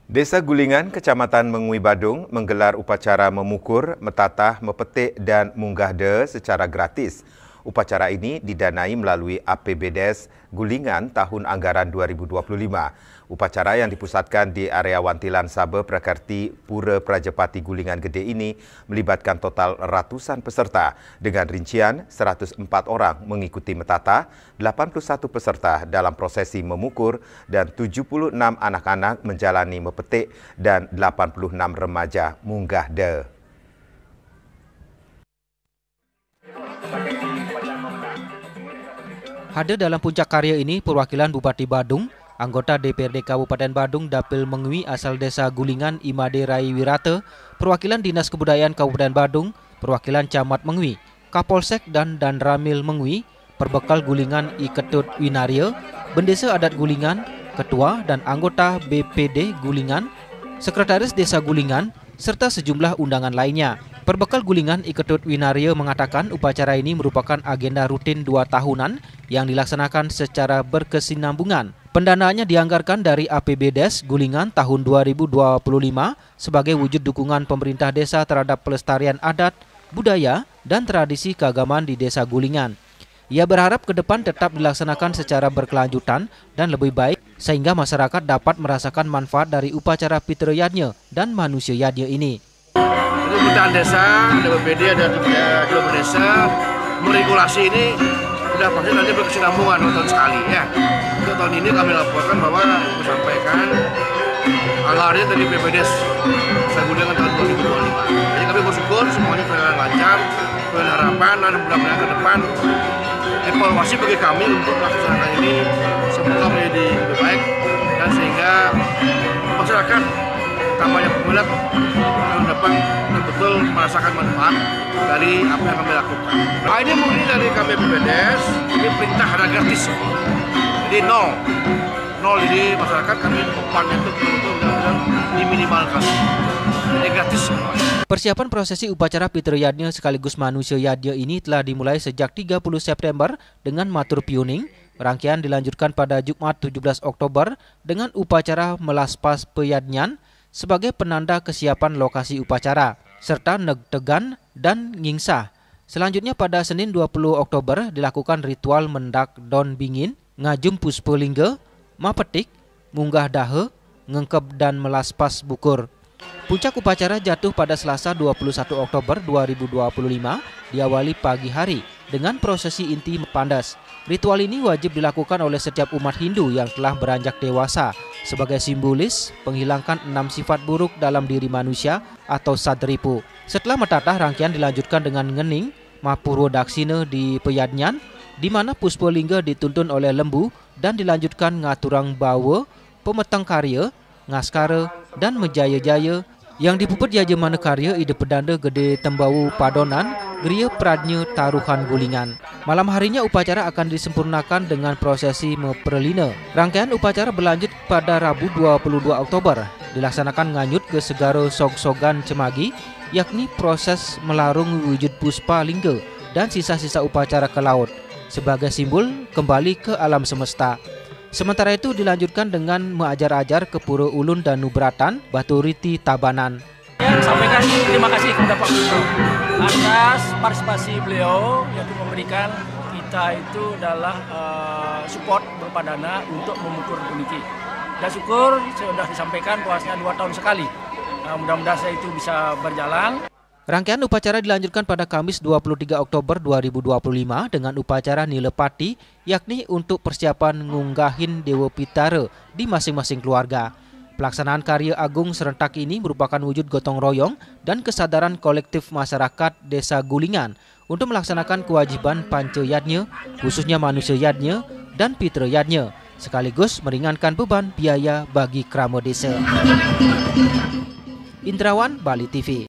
Desa Gulingan, Kecamatan Mengui, Badung menggelar upacara memukur, metatah, mepetik dan munggahde secara gratis. Upacara ini didanai melalui APBDes Gulingan tahun anggaran 2025. Upacara yang dipusatkan di area Wantilan Sabe Prakarti Pura Prajapati Gulingan Gede ini melibatkan total ratusan peserta dengan rincian 104 orang mengikuti metatah, 81 peserta dalam prosesi memukur dan 76 anak-anak menjalani mepetik dan 86 remaja munggahde. Hadir dalam puncak karya ini perwakilan Bupati Badung, anggota DPRD Kabupaten Badung Dapil Mengui asal Desa Gulingan Imade Rai Wirate, perwakilan Dinas Kebudayaan Kabupaten Badung, perwakilan Camat Mengui, Kapolsek dan Danramil Mengui, perbekal Gulingan Iketut Winaria, Bendesa Adat Gulingan, Ketua dan anggota BPD Gulingan, Sekretaris Desa Gulingan, serta sejumlah undangan lainnya. Perbekal Gulingan Iketut Winaria mengatakan upacara ini merupakan agenda rutin 2 tahunan yang dilaksanakan secara berkesinambungan. Pendanaannya dianggarkan dari APBDes Gulingan tahun 2025 sebagai wujud dukungan pemerintah desa terhadap pelestarian adat, budaya, dan tradisi keagamaan di Desa Gulingan. Ia berharap ke depan tetap dilaksanakan secara berkelanjutan dan lebih baik sehingga masyarakat dapat merasakan manfaat dari upacara Pitrayadnya dan Manusia Yadnya ini. Pemerintahan desa, ada BPD, ada dua desa, meregulasi ini sudah pasti nanti berkesinambungan 2 tahun sekali ya. Untuk tahun ini kami laporkan bahwa sampaikan anggarannya dari BPDes Gulingan tahun 2025. Jadi kami bersyukur semuanya berjalan lancar, dengan harapan dan mudah-mudahan ke depan evaluasi bagi kami untuk melaksanakan ini semoga menjadi lebih baik dan sehingga masyarakat utamanya pemulak tahun depan betul-betul merasakan manfaat dari apa yang kami lakukan. Nah, ini murni dari kami BPDes, ini perintah harga gratis. Jadi nol, jadi masyarakat kami bebannya itu betul-betul diminimalkan. Jadi gratis. Persiapan prosesi upacara Pitrayadnya sekaligus Manusia Yadnya ini telah dimulai sejak 30 September dengan matur piuning. Rangkaian dilanjutkan pada Jumat 17 Oktober dengan upacara melaspas peyadnyan sebagai penanda kesiapan lokasi upacara, serta negtegan dan ngingsah. Selanjutnya pada Senin 20 Oktober dilakukan ritual mendak don bingin, ngajum puspelingga, mapetik, munggah dahe, ngengkep dan melaspas bukur. Puncak upacara jatuh pada Selasa 21 Oktober 2025 diawali pagi hari dengan prosesi inti pandas. Ritual ini wajib dilakukan oleh setiap umat Hindu yang telah beranjak dewasa sebagai simbolis menghilangkan 6 sifat buruk dalam diri manusia atau sadripu. Setelah metatah, rangkaian dilanjutkan dengan ngening Mapuro Daksina di Peyadnyan, di mana Puspelingga dituntun oleh lembu dan dilanjutkan ngaturang bawa, pemetang karya, ngaskara dan mejaya-jaya yang dipuput Jaja Mana Karya ide pedanda Gede Tembawu Padonan, Geria Pradnya Taruhan Gulingan. Malam harinya upacara akan disempurnakan dengan prosesi meperlina. Rangkaian upacara berlanjut pada Rabu 22 Oktober. Dilaksanakan nganyut ke Segara Sogsogan Cemagi, yakni proses melarung wujud puspa lingga dan sisa-sisa upacara ke laut sebagai simbol kembali ke alam semesta. Sementara itu dilanjutkan dengan mengajar-ajar ke Pura Ulun dan Nubratan, Baturiti Tabanan. Ya, sampaikan terima kasih kepada Pak Gubernur atas partisipasi beliau yang memberikan kita itu adalah support berupa dana untuk memukul puniki. Dan syukur sudah disampaikan bahwasanya 2 tahun sekali. Mudah-mudahan saya itu bisa berjalan. Rangkaian upacara dilanjutkan pada Kamis 23 Oktober 2025 dengan upacara Nilepati, yakni untuk persiapan ngunggahin Dewa Pitara di masing-masing keluarga. Pelaksanaan karya agung serentak ini merupakan wujud gotong royong dan kesadaran kolektif masyarakat Desa Gulingan untuk melaksanakan kewajiban Pancayadnya, khususnya Manusia Yadnya dan Pitrayadnya, sekaligus meringankan beban biaya bagi krama desa. Indrawan, Bali TV.